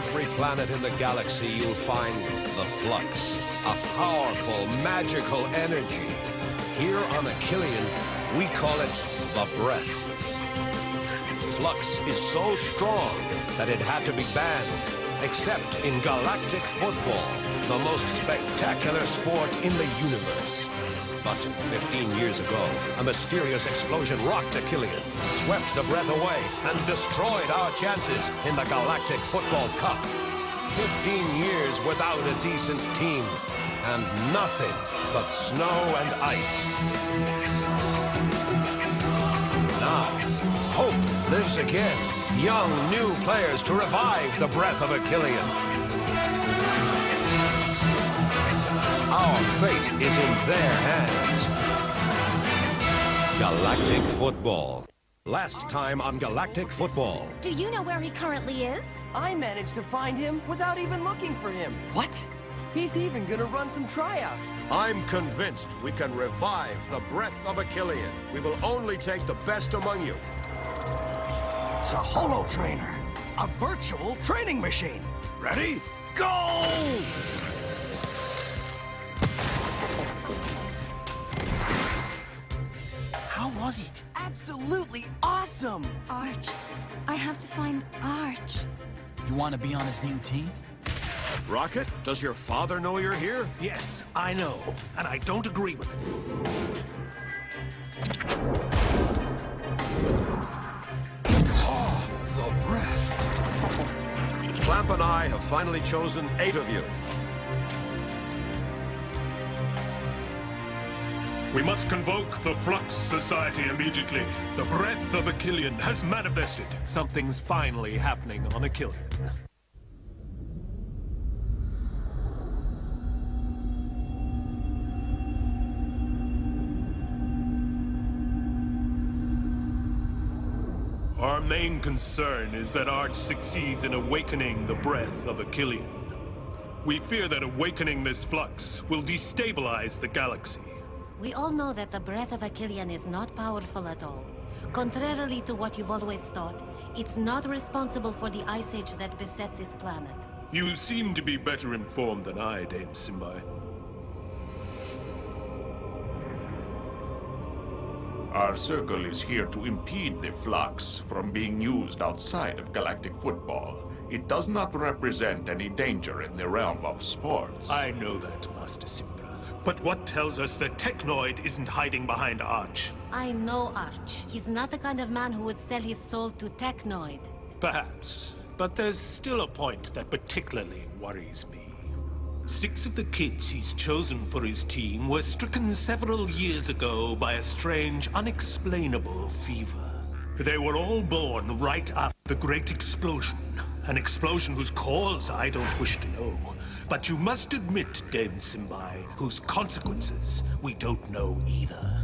every planet in the galaxy, you'll find the flux, a powerful, magical energy. Here on Achillean, we call it the breath. Flux is so strong that it had to be banned, except in Galactic Football, the most spectacular sport in the universe. But 15 years ago, a mysterious explosion rocked Achillean, swept the breath away, and destroyed our chances in the Galactic Football Cup. 15 years without a decent team, and nothing but snow and ice. Now, hope lives again. Young, new players to revive the breath of Achillean. Our fate is in their hands. Galactic Football. Last time on Galactic Football. Do you know where he currently is? I managed to find him without even looking for him. What? He's even gonna run some tryouts. I'm convinced we can revive the breath of Achillean. We will only take the best among you. It's a holo trainer. A virtual training machine. Ready? Go! How was it? Absolutely awesome! Arch. I have to find Arch. You want to be on his new team? Rocket, does your father know you're here? Yes, I know, and I don't agree with it. Oh, the breath. Clamp and I have finally chosen 8 of you. We must convoke the Flux Society immediately. The breath of Achillean has manifested. Something's finally happening on Achillean. Our main concern is that Arch succeeds in awakening the breath of Achillean. We fear that awakening this flux will destabilize the galaxy. We all know that the breath of Achillean is not powerful at all. Contrarily to what you've always thought, it's not responsible for the ice age that beset this planet. You seem to be better informed than I, Dame Simbai. Our circle is here to impede the flux from being used outside of Galactic Football. It does not represent any danger in the realm of sports. I know that, Master Simba. But what tells us that Technoid isn't hiding behind Arch? I know Arch. He's not the kind of man who would sell his soul to Technoid. Perhaps. But there's still a point that particularly worries me. 6 of the kids he's chosen for his team were stricken several years ago by a strange, unexplainable fever. They were all born right after the Great Explosion. An explosion whose cause I don't wish to know. But you must admit, Dame Simbai, whose consequences we don't know either.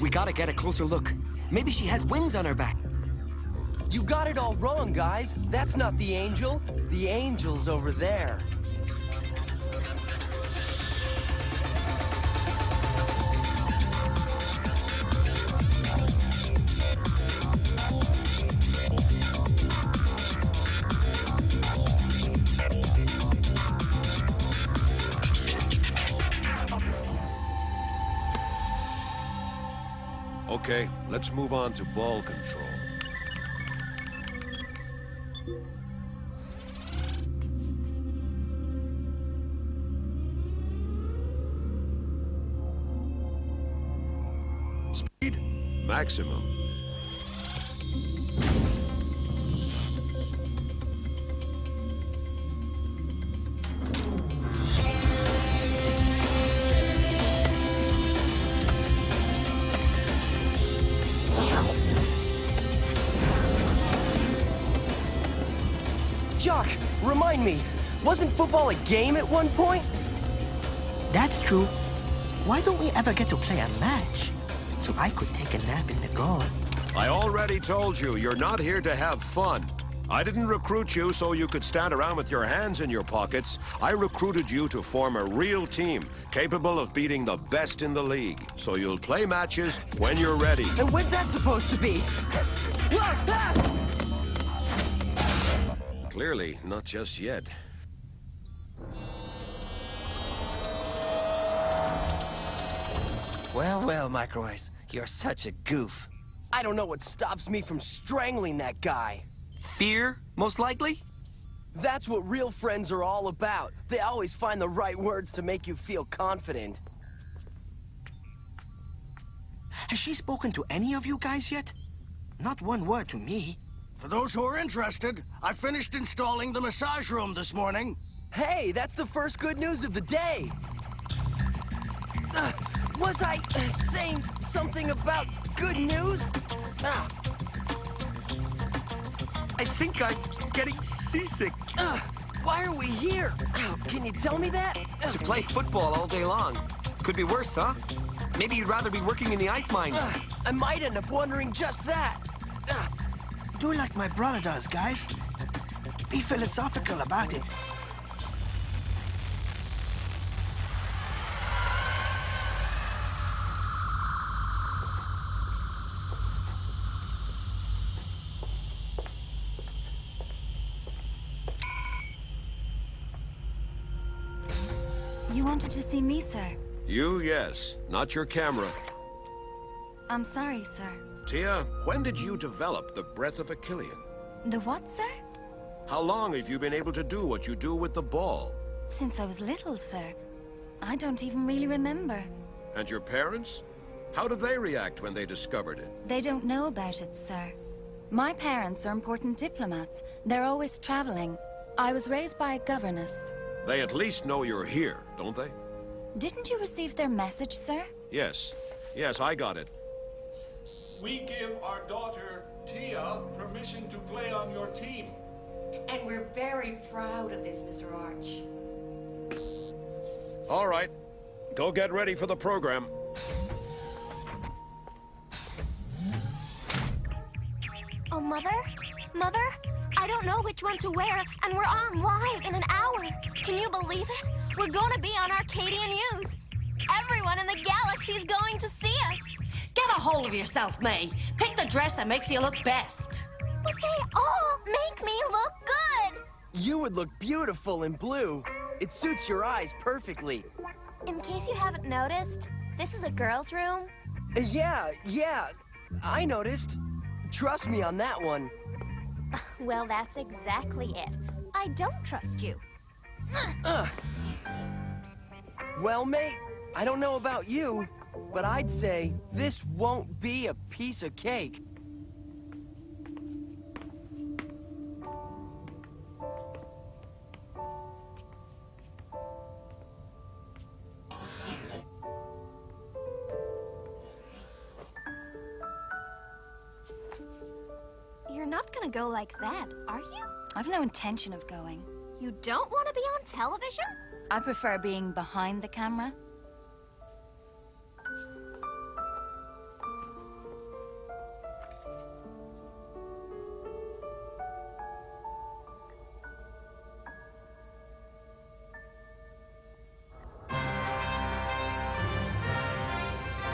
We gotta get a closer look. Maybe she has wings on her back. You got it all wrong, guys. That's not the angel. The angel's over there. Okay, let's move on to ball control. Speed maximum. remind me, wasn't football a game at one point? That's true. Why don't we ever get to play a match? So I could take a nap in the goal. I already told you, you're not here to have fun. I didn't recruit you so you could stand around with your hands in your pockets. I recruited you to form a real team, capable of beating the best in the league. So you'll play matches when you're ready. And when's that supposed to be? Clearly, not just yet. Well, well, Micro Ice, you're such a goof. I don't know what stops me from strangling that guy. Fear, most likely? That's what real friends are all about. They always find the right words to make you feel confident. Has she spoken to any of you guys yet? Not one word to me. For those who are interested, I finished installing the massage room this morning. Hey, that's the first good news of the day. Was I saying something about good news? I think I'm getting seasick. Why are we here? Can you tell me that? To play football all day long. Could be worse, huh? Maybe you'd rather be working in the ice mines. I might end up wondering just that. Do like my brother does, guys. Be philosophical about it. You wanted to see me, sir? You, yes. Not your camera. I'm sorry, sir. Tia, when did you develop the breath of a Killian? The what, sir? How long have you been able to do what you do with the ball? Since I was little, sir. I don't even really remember. And your parents? How did they react when they discovered it? They don't know about it, sir. My parents are important diplomats. They're always traveling. I was raised by a governess. They at least know you're here, don't they? Didn't you receive their message, sir? Yes. Yes, I got it. We give our daughter, Tia, permission to play on your team. And we're very proud of this, Mr. Arch. All right. Go get ready for the program. Oh, Mother? Mother? I don't know which one to wear, and we're on live in an hour. Can you believe it? We're gonna be on Arcadian News. Everyone in the galaxy's going to see us. Get a hold of yourself, May. Pick the dress that makes you look best. But they all make me look good. You would look beautiful in blue. It suits your eyes perfectly. In case you haven't noticed, this is a girl's room. Yeah, I noticed. Trust me on that one. Well, that's exactly it. I don't trust you. Well, mate, I don't know about you, but I'd say this won't be a piece of cake. You're not gonna go like that, are you? I've no intention of going. You don't want to be on television? I prefer being behind the camera.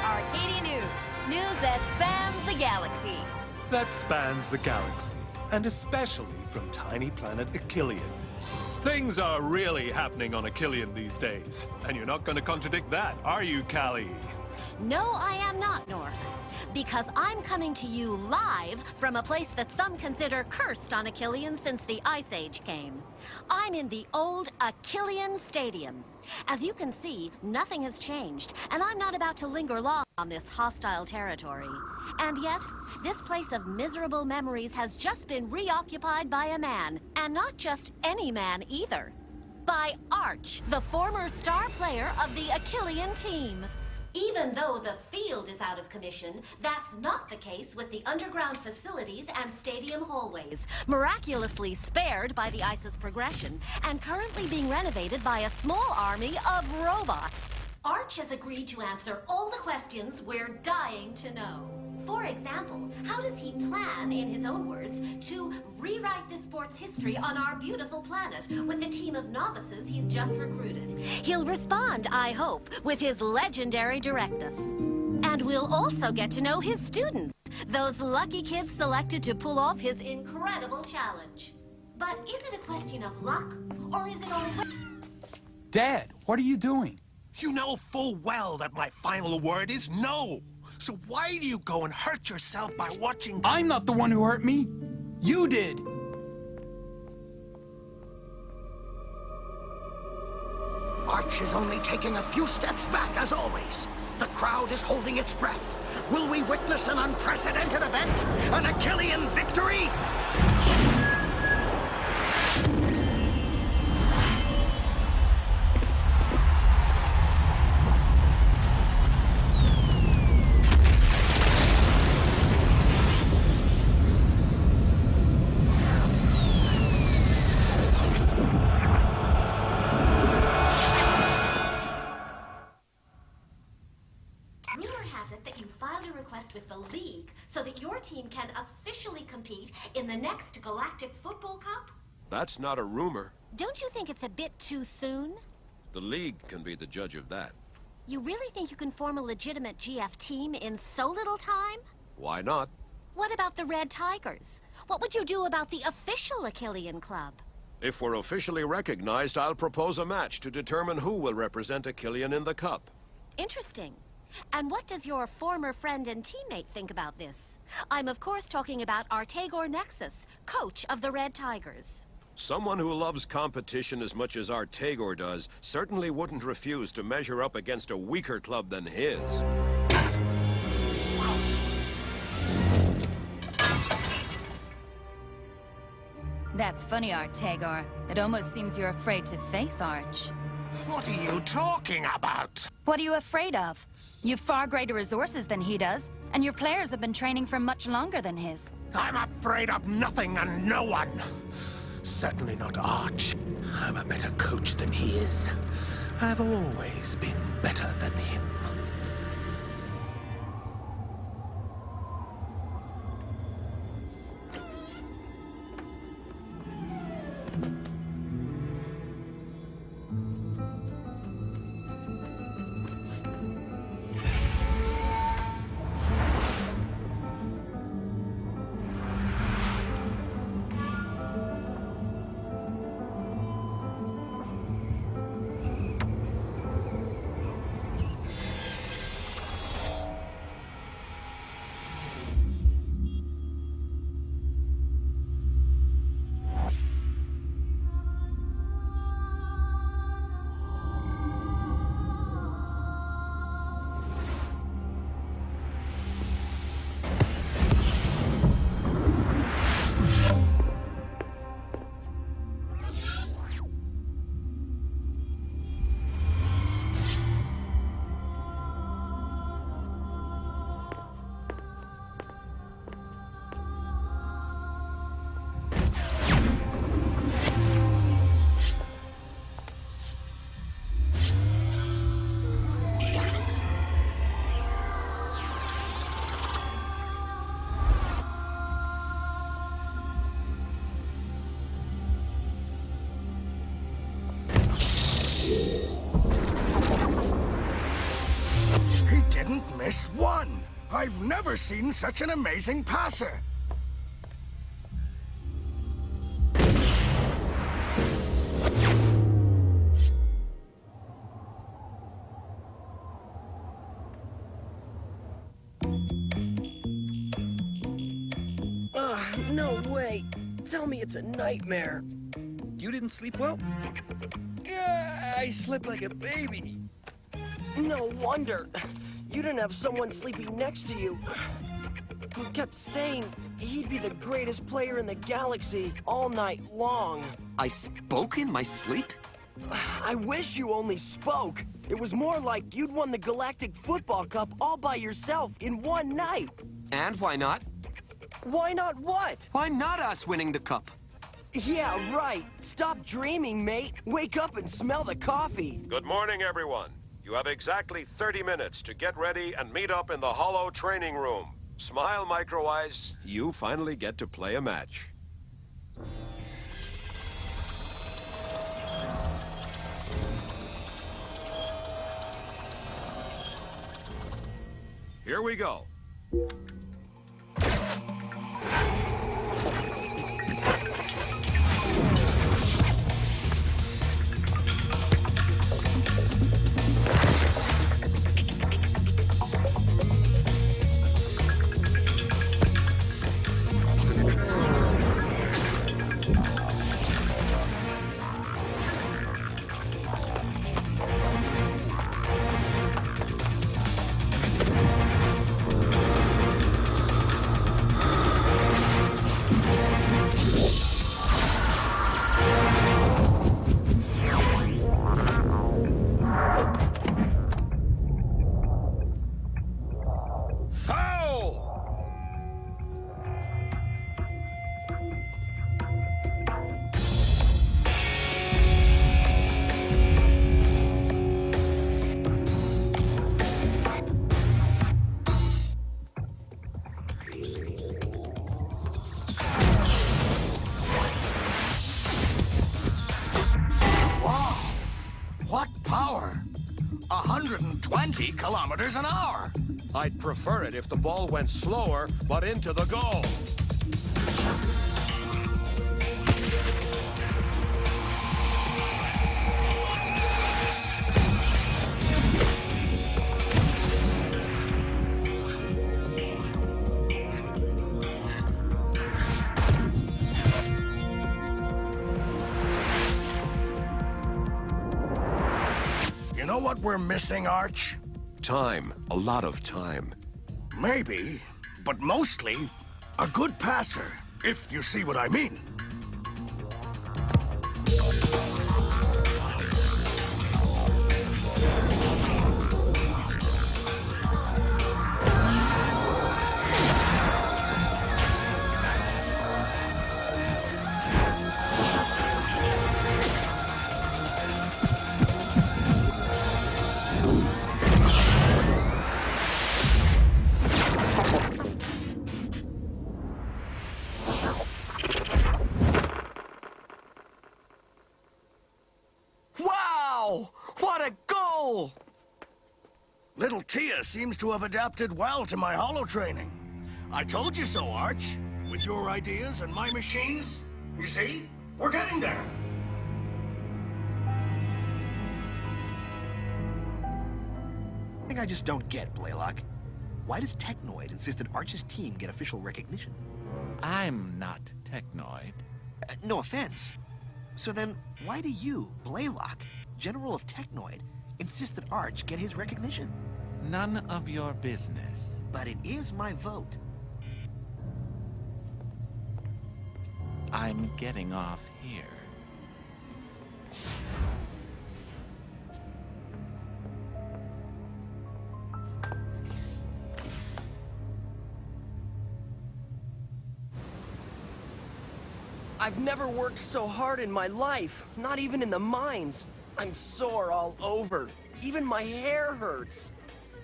Arcadia News. News that spans the galaxy. That spans the galaxy, and especially from tiny planet Achillian. Things are really happening on Achillian these days, and you're not going to contradict that, are you, Callie? No, I am not, North. Because I'm coming to you live from a place that some consider cursed on Achillian since the Ice Age came. I'm in the old Achillian Stadium. As you can see, nothing has changed, and I'm not about to linger long on this hostile territory. And yet, this place of miserable memories has just been reoccupied by a man, and not just any man either. By Arch, the former star player of the Achillian team. Even though the field is out of commission, that's not the case with the underground facilities and stadium hallways, miraculously spared by the ice's progression, and currently being renovated by a small army of robots. Arch has agreed to answer all the questions we're dying to know. For example, how does he plan, in his own words, to rewrite the sport's history on our beautiful planet with the team of novices he's just recruited? He'll respond, I hope, with his legendary directness. And we'll also get to know his students, those lucky kids selected to pull off his incredible challenge. But is it a question of luck, or is it all... Dad, what are you doing? You know full well that my final word is no. So why do you go and hurt yourself by watching... I'm not the one who hurt me. You did. Arch is only taking a few steps back, as always. The crowd is holding its breath. Will we witness an unprecedented event? An Achillean victory? with the League so that your team can officially compete in the next Galactik Football Cup? That's not a rumor. Don't you think it's a bit too soon? The League can be the judge of that. You really think you can form a legitimate GF team in so little time? Why not? What about the Red Tigers? What would you do about the official Achillean club? If we're officially recognized, I'll propose a match to determine who will represent Achillean in the Cup. Interesting. And what does your former friend and teammate think about this? I'm of course talking about Artagor Nexus, coach of the Red Tigers. Someone who loves competition as much as Artagor does certainly wouldn't refuse to measure up against a weaker club than his. That's funny, Artagor. It almost seems you're afraid to face Arch. What are you talking about? What are you afraid of? You've far greater resources than he does, and your players have been training for much longer than his. I'm afraid of nothing and no one. Certainly not Arch. I'm a better coach than he is. I've always been better than him. Miss one! I've never seen such an amazing passer! No way! Tell me it's a nightmare! You didn't sleep well? I slept like a baby! No wonder! You didn't have someone sleeping next to you. Who kept saying he'd be the greatest player in the galaxy all night long. I spoke in my sleep? I wish you only spoke. It was more like you'd won the Galactic Football Cup all by yourself in one night. And why not? Why not what? Why not us winning the cup? Yeah, right. Stop dreaming, mate. Wake up and smell the coffee. Good morning, everyone. You have exactly 30 minutes to get ready and meet up in the Hollow training room. Smile, Micro Eyes. You finally get to play a match. Here we go. What power! 120 kilometers an hour! I'd prefer it if the ball went slower, but into the goal. You know what we're missing, Arch? Time. A lot of time. Maybe, but mostly, a good passer, if you see what I mean. What a goal! Little Tia seems to have adapted well to my holo training. I told you so, Arch. With your ideas and my machines, you see, we're getting there. I just don't get, Blaylock. Why does Technoid insist that Arch's team get official recognition? I'm not Technoid. No offense. So then, why do you, Blaylock, General of Technoid, insist that Arch get his recognition? None of your business. But it is my vote. I'm getting off here. I've never worked so hard in my life, not even in the mines. I'm sore all over. Even my hair hurts.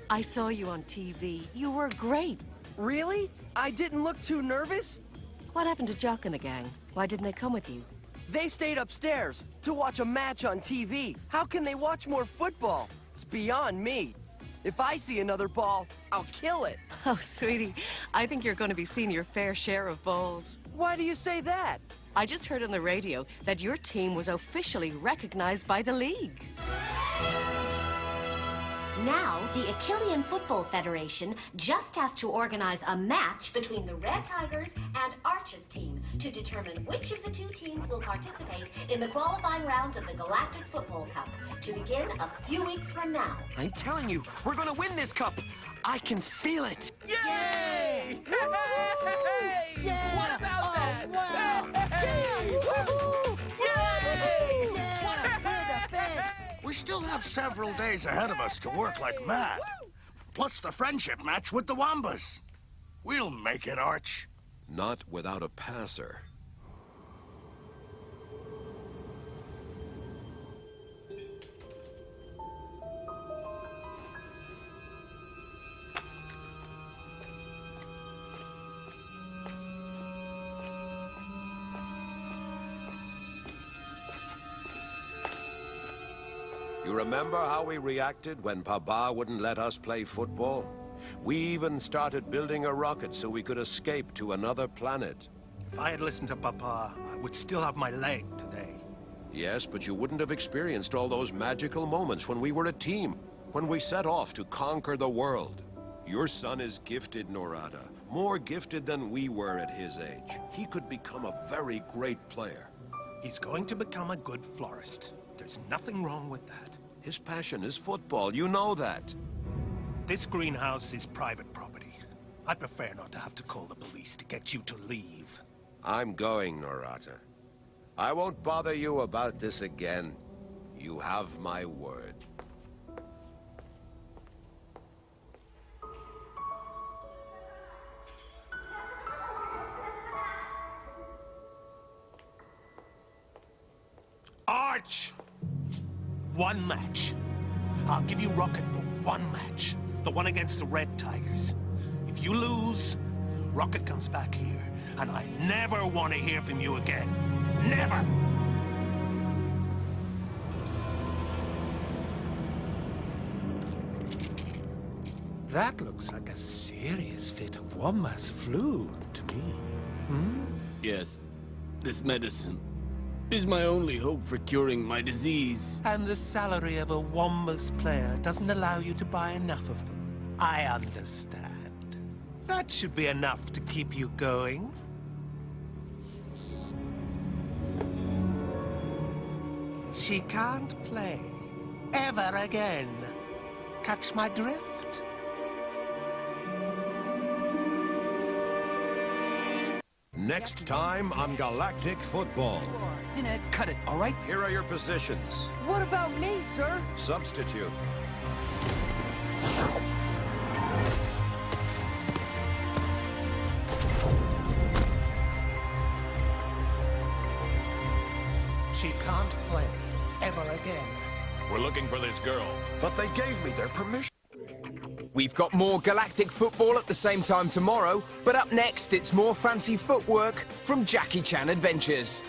I saw you on TV. You were great. Really? I didn't look too nervous? What happened to Jock and the gang? Why didn't they come with you? They stayed upstairs to watch a match on TV. How can they watch more football? It's beyond me. If I see another ball, I'll kill it. Oh, sweetie, I think you're going to be seeing your fair share of balls. Why do you say that? I just heard on the radio that your team was officially recognized by the league. Now, the Achillean Football Federation just has to organize a match between the Red Tigers and Arch's team to determine which of the two teams will participate in the qualifying rounds of the Galactic Football Cup, to begin a few weeks from now. I'm telling you, we're gonna win this cup. I can feel it. Yay! Hey! Yeah! What about that? Wow! Yeah! Woohoo! Yay! Yeah! We're the best! We still have several days ahead of us to work like mad. Plus the friendship match with the Wombas. We'll make it, Arch. Not without a passer. You remember how we reacted when Papa wouldn't let us play football? We even started building a rocket so we could escape to another planet. If I had listened to Papa, I would still have my leg today. Yes, but you wouldn't have experienced all those magical moments when we were a team, when we set off to conquer the world. Your son is gifted, Norada. More gifted than we were at his age. He could become a very great player. He's going to become a good florist. There's nothing wrong with that. His passion is football, you know that. This greenhouse is private property. I prefer not to have to call the police to get you to leave. I'm going, Norata. I won't bother you about this again. You have my word. Arch! One match. I'll give you Rocket for one match. The one against the Red Tigers. If you lose, Rocket comes back here, and I never want to hear from you again. Never! That looks like a serious fit of Womba's flu to me. Hmm? Yes, this medicine is my only hope for curing my disease. And the salary of a Wombas player doesn't allow you to buy enough of them. I understand. That should be enough to keep you going. She can't play. Ever again. Catch my drift? Next time on Galactik Football. Sined, cut it, all right? Here are your positions. What about me, sir? Substitute. She can't play ever again. We're looking for this girl. But they gave me their permission. We've got more Galactik Football at the same time tomorrow, but up next it's more fancy footwork from Jackie Chan Adventures.